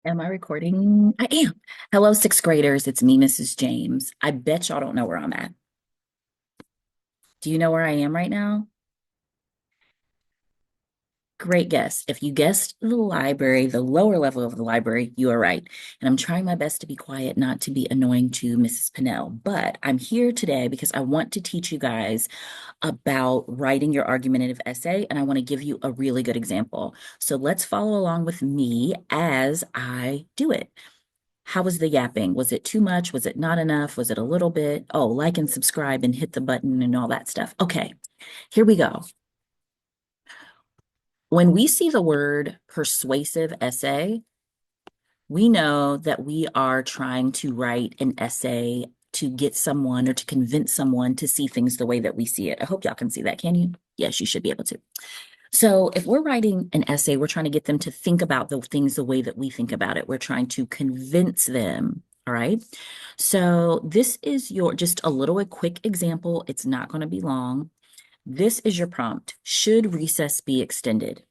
Am I recording? I am. Hello, sixth graders. It's me, Mrs. James. I bet y'all don't know where I'm at. Do you know where I am right now? Great guess. If you guessed the library, the lower level of the library, you are right. And I'm trying my best to be quiet, not to be annoying to Mrs. Pinnell. But I'm here today because I want to teach you guys about writing your argumentative essay, and I want to give you a really good example. So let's follow along with me as I do it. How was the yapping? Was it too much? Was it not enough? Was it a little bit? Oh, like and subscribe and hit the button and all that stuff. Okay, here we go. When we see the word persuasive essay, we know that we are trying to write an essay to get someone or to convince someone to see things the way that we see it. I hope y'all can see that. Can you? Yes, you should be able to. So if we're writing an essay, we're trying to get them to think about the things the way that we think about it. We're trying to convince them. All right. So this is your just a little quick example. It's not going to be long. This is your prompt. Should recess be extended?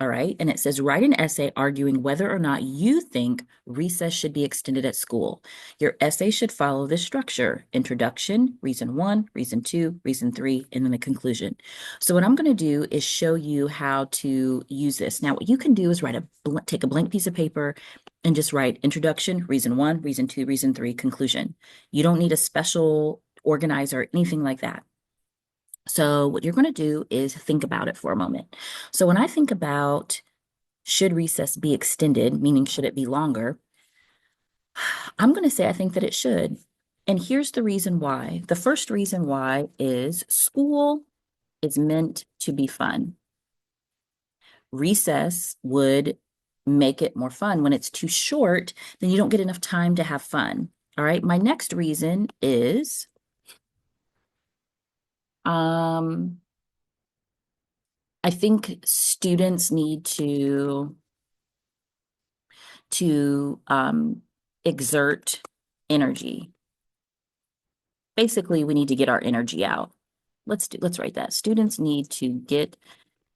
All right. And it says, write an essay arguing whether or not you think recess should be extended at school. Your essay should follow this structure: introduction, reason one, reason two, reason three, and then the conclusion. So, what I'm going to do is show you how to use this. Now, what you can do is take a blank piece of paper and just write introduction, reason one, reason two, reason three, conclusion. You don't need a special organizer or anything like that. So, what you're going to do is think about it for a moment. So, when I think about should recess be extended, meaning should it be longer, I'm going to say I think that it should. And here's the reason why. The first reason why is school is meant to be fun. Recess would make it more fun. When it's too short, then you don't get enough time to have fun. All right. My next reason is um, I think students need to exert energy. Basically, we need to get our energy out. Let's write that. Students need to get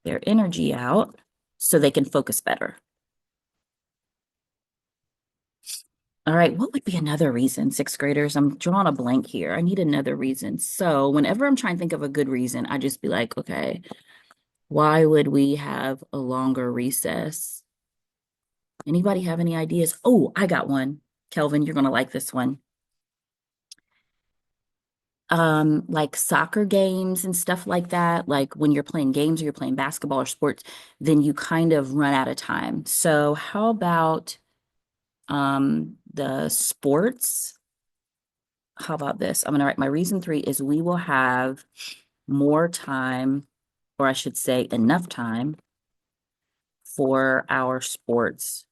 their energy out so they can focus better. All right, what would be another reason, sixth graders? I'm drawing a blank here. I need another reason. So whenever I'm trying to think of a good reason, I just be like, okay, why would we have a longer recess? Anybody have any ideas? Oh, I got one. Kelvin, you're gonna like this one. Like soccer games and stuff like that, like when you're playing games or you're playing basketball or sports, then you kind of run out of time. So how about the sports? How about this? I'm gonna write my reason three is we will have more time, or I should say enough time for our sports.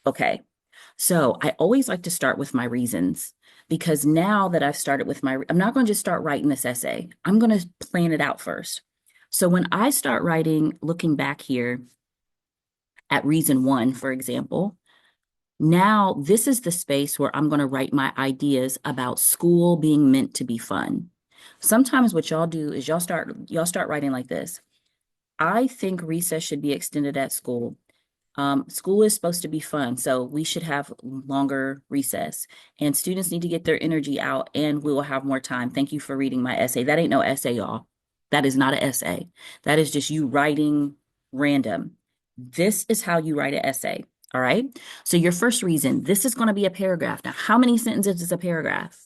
Okay. So I always like to start with my reasons because now that I've started with I'm not going to just start writing this essay. I'm going to plan it out first. So when I start writing, looking back here at reason one, for example, now this is the space where I'm going to write my ideas about school being meant to be fun. Sometimes what y'all do is y'all start writing like this. I think recess should be extended at school. School is supposed to be fun, so we should have longer recess. And students need to get their energy out, and we will have more time. Thank you for reading my essay. That ain't no essay, y'all. That is not an essay. That is just you writing random. This is how you write an essay. All right. So your first reason, this is going to be a paragraph. Now, how many sentences is a paragraph?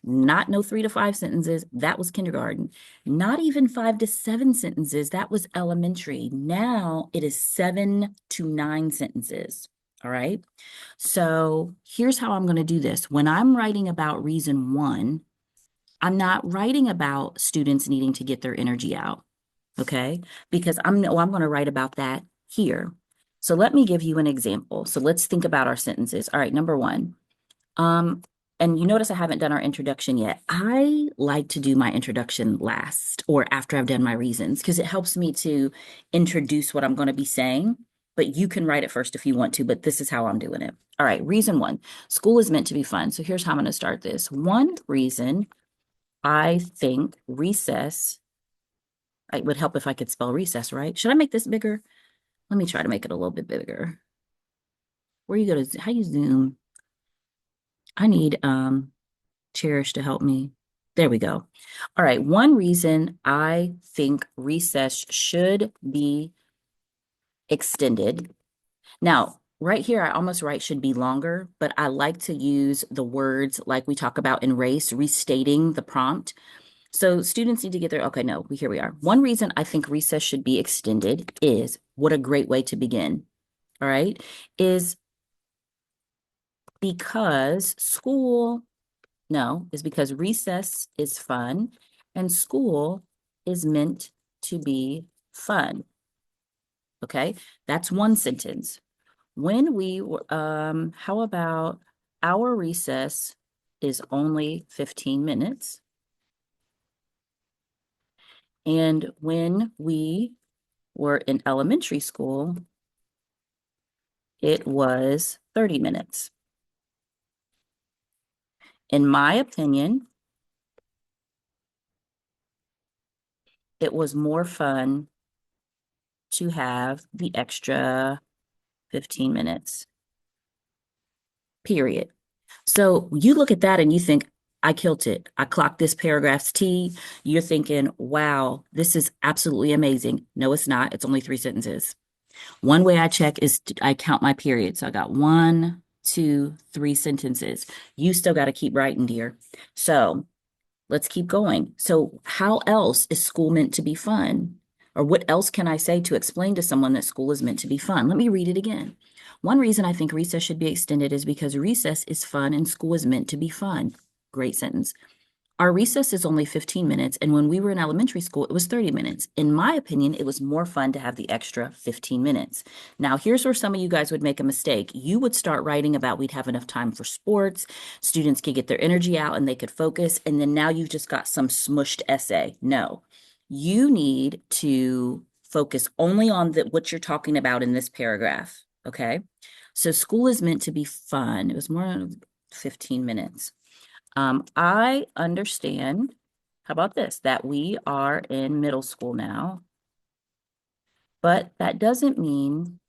Not no 3 to 5 sentences. That was kindergarten. Not even 5 to 7 sentences. That was elementary. Now it is 7 to 9 sentences. All right. So here's how I'm going to do this. When I'm writing about reason one, I'm not writing about students needing to get their energy out. Okay. Because I'm going to write about that here. So let me give you an example. So let's think about our sentences. All right. Number one. Um, and you notice I haven't done our introduction yet. I like to do my introduction last or after I've done my reasons because it helps me to introduce what I'm going to be saying. But you can write it first if you want to, but this is how I'm doing it. All right, reason one, school is meant to be fun. So here's how I'm going to start this. One reason I think recess, it would help if I could spell recess, right? Should I make this bigger? Let me try to make it a little bit bigger. Where you go to, how you Zoom? I need Cherish to help me. There we go. All right. One reason I think recess should be extended. Now, right here, I almost write should be longer, but I like to use the words like we talk about in race, restating the prompt. So students need to get their, okay, no, here we are. One reason I think recess should be extended is, what a great way to begin, all right, is because school, no, is because recess is fun and school is meant to be fun. Okay, that's one sentence. How about our recess is only 15 minutes. And when we were in elementary school, it was 30 minutes. In my opinion, it was more fun to have the extra 15 minutes, period. So you look at that and you think, I killed it. I clocked this paragraph's T. You're thinking, wow, this is absolutely amazing. No, it's not. It's only 3 sentences. One way I check is I count my periods. So I got 1, 2, 3 sentences. You still got to keep writing, dear. So let's keep going. So, how else is school meant to be fun? Or what else can I say to explain to someone that school is meant to be fun? Let me read it again. One reason I think recess should be extended is because recess is fun and school is meant to be fun. Great sentence. Our recess is only 15 minutes, and when we were in elementary school, it was 30 minutes. In my opinion, it was more fun to have the extra 15 minutes. Now, here's where some of you guys would make a mistake. You would start writing about we'd have enough time for sports, students could get their energy out and they could focus, and then now you've just got some smushed essay. No, you need to focus only on what you're talking about in this paragraph, okay? So school is meant to be fun. It was more than 15 minutes. I understand, how about this, that we are in middle school now, but that doesn't mean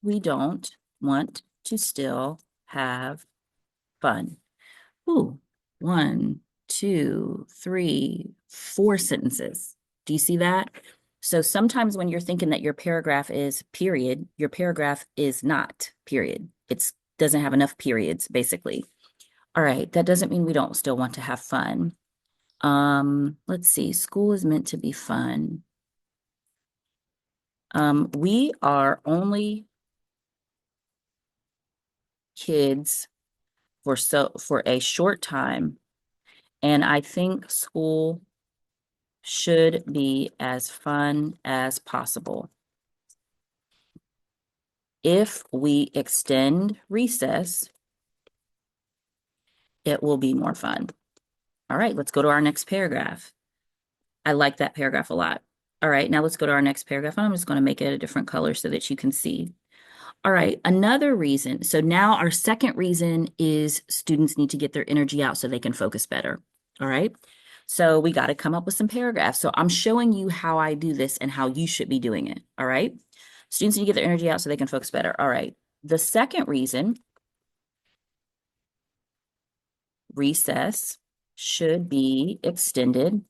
we don't want to still have fun. Ooh, 1, 2, 3, 4 sentences. Do you see that? So sometimes when you're thinking that your paragraph is period, your paragraph is not period. It doesn't have enough periods, basically. All right, that doesn't mean we don't still want to have fun. Let's see. School is meant to be fun. We are only kids for a short time, and I think school should be as fun as possible. If we extend recess, it will be more fun. All right, let's go to our next paragraph. I like that paragraph a lot. All right, now let's go to our next paragraph. I'm just going to make it a different color so that you can see. All right, another reason. So now our second reason is students need to get their energy out so they can focus better. All right, so we got to come up with some paragraphs. So I'm showing you how I do this and how you should be doing it. All right, students need to get their energy out so they can focus better. All right, the second reason recess should be extended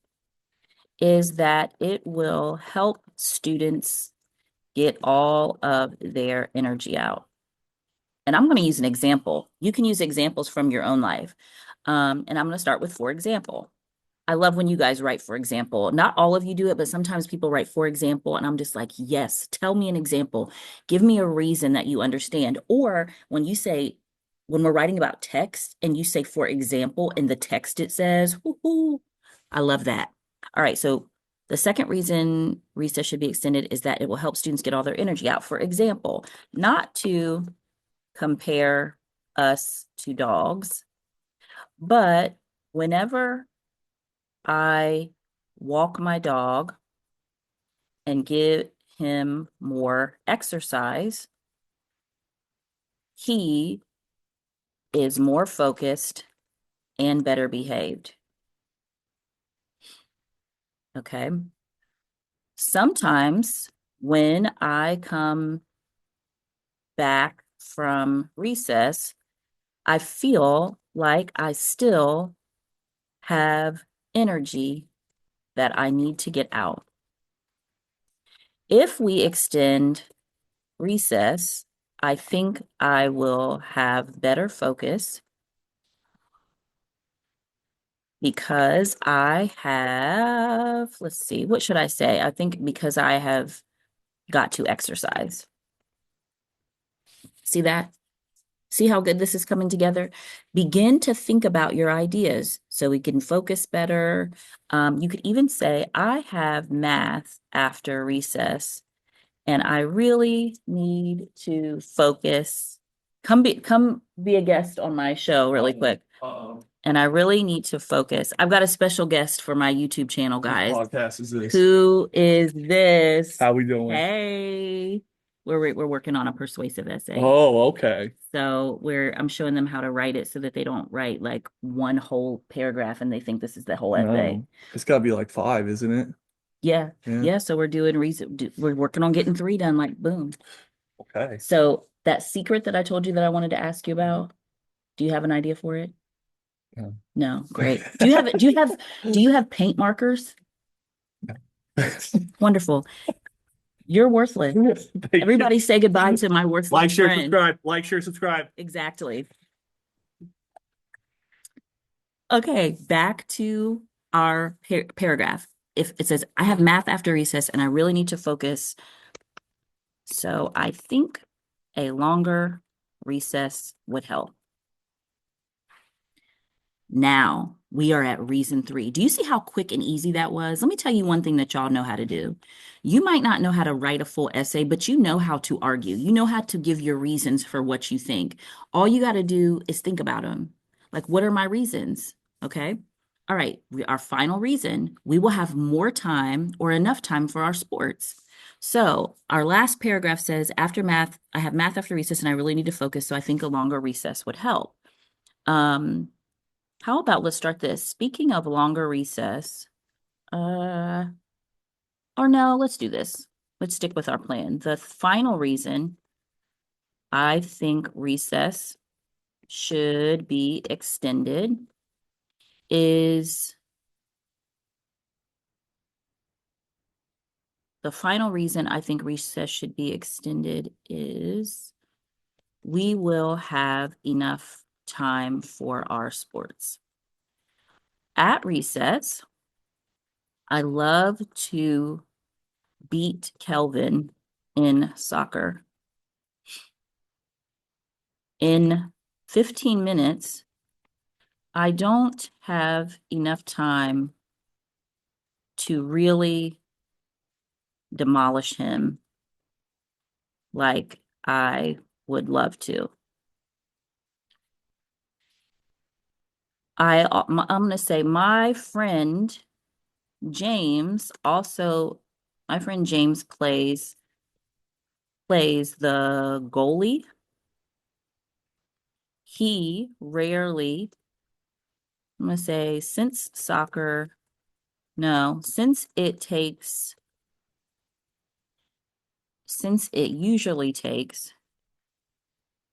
is that it will help students get all of their energy out. And I'm going to use an example. You can use examples from your own life. And I'm going to start with for example. I love when you guys write for example. Not all of you do it, but sometimes people write for example, and I'm just like, yes, tell me an example. Give me a reason that you understand. Or when you say, when we're writing about text and you say, for example, in the text it says, woohoo, I love that. All right, so the second reason recess should be extended is that it will help students get all their energy out. For example, not to compare us to dogs, but whenever I walk my dog and give him more exercise, he is more focused and better behaved. Okay. Sometimes when I come back from recess, I feel like I still have energy that I need to get out. If we extend recess, I think I will have better focus because I have, let's see, what should I say? I think because I have got to exercise. See that? See how good this is coming together? Begin to think about your ideas so we can focus better. You could even say, I have math after recess, and I really need to focus. Come be a guest on my show really quick. Uh-oh. And I really need to focus. I've got a special guest for my YouTube channel, guys. What podcast is this? Who is this? How we doing? Hey, we're working on a persuasive essay. Oh, okay. So I'm showing them how to write it so that they don't write like one whole paragraph and they think this is the whole essay. No, it's got to be like 5, isn't it? Yeah. Yeah. Yeah. So we're working on getting 3 done, like boom. Okay. So that secret that I told you that I wanted to ask you about, do you have an idea for it? No. No, great. Do you have paint markers? Wonderful. You're worthless. Everybody say goodbye to my worthless Like, share, friend. subscribe. Like, share, subscribe. Exactly. Okay, back to our paragraph. If it says, I have math after recess and I really need to focus. So I think a longer recess would help. Now we are at reason 3. Do you see how quick and easy that was? Let me tell you one thing that y'all know how to do. You might not know how to write a full essay, but you know how to argue. You know how to give your reasons for what you think. All you got to do is think about them. Like, what are my reasons? Okay. All right. Our final reason, we will have more time or enough time for our sports. So our last paragraph says, after math, I have math after recess and I really need to focus. So I think a longer recess would help. How about let's start this. Speaking of longer recess, or no, let's do this. Let's stick with our plan. The final reason I think recess should be extended is the final reason I think recess should be extended is we will have enough time for our sports. At recess, I love to beat Kelvin in soccer. In 15 minutes, I don't have enough time to really demolish him like I would love to. I'm going to say my friend James plays the goalie. He rarely, I'm going to say since it usually takes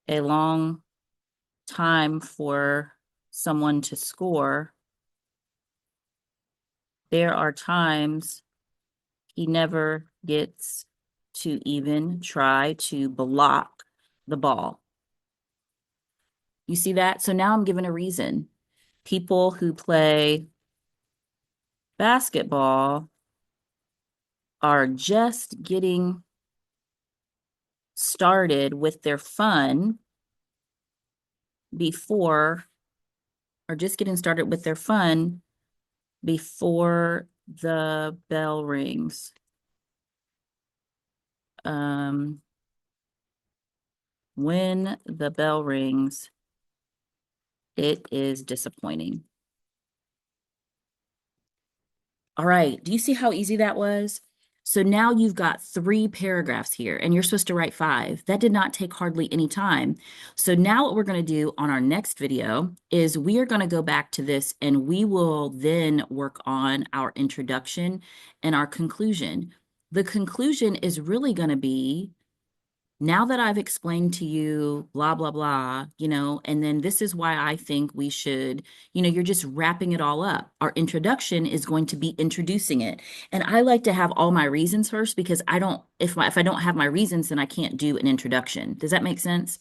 a long time for someone to score, there are times he never gets to even try to block the ball. You see that? So now I'm given a reason. People who play basketball are just getting started with their fun before the bell rings. When the bell rings, it is disappointing. All right, do you see how easy that was? So now you've got 3 paragraphs here and you're supposed to write 5. That did not take hardly any time. So now what we're going to do on our next video is we are going to go back to this and we will then work on our introduction and our conclusion. The conclusion is really going to be Now that I've explained to you, blah, blah, blah, and then this is why I think we should, you're just wrapping it all up. Our introduction is going to be introducing it. And I like to have all my reasons first because if I don't have my reasons, then I can't do an introduction. Does that make sense?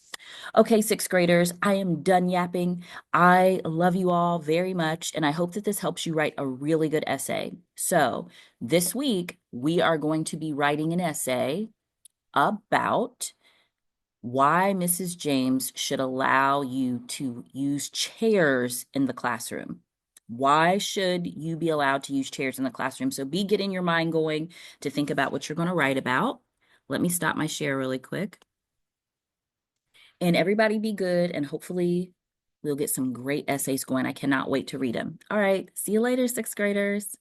Okay, sixth graders, I am done yapping. I love you all very much, and I hope that this helps you write a really good essay. So, this week, we are going to be writing an essay about why Mrs. James should allow you to use chairs in the classroom. Why should you be allowed to use chairs in the classroom? So be getting your mind going to think about what you're going to write about. Let me stop my share really quick. And everybody be good, and hopefully we'll get some great essays going. I cannot wait to read them. All right, see you later, sixth graders.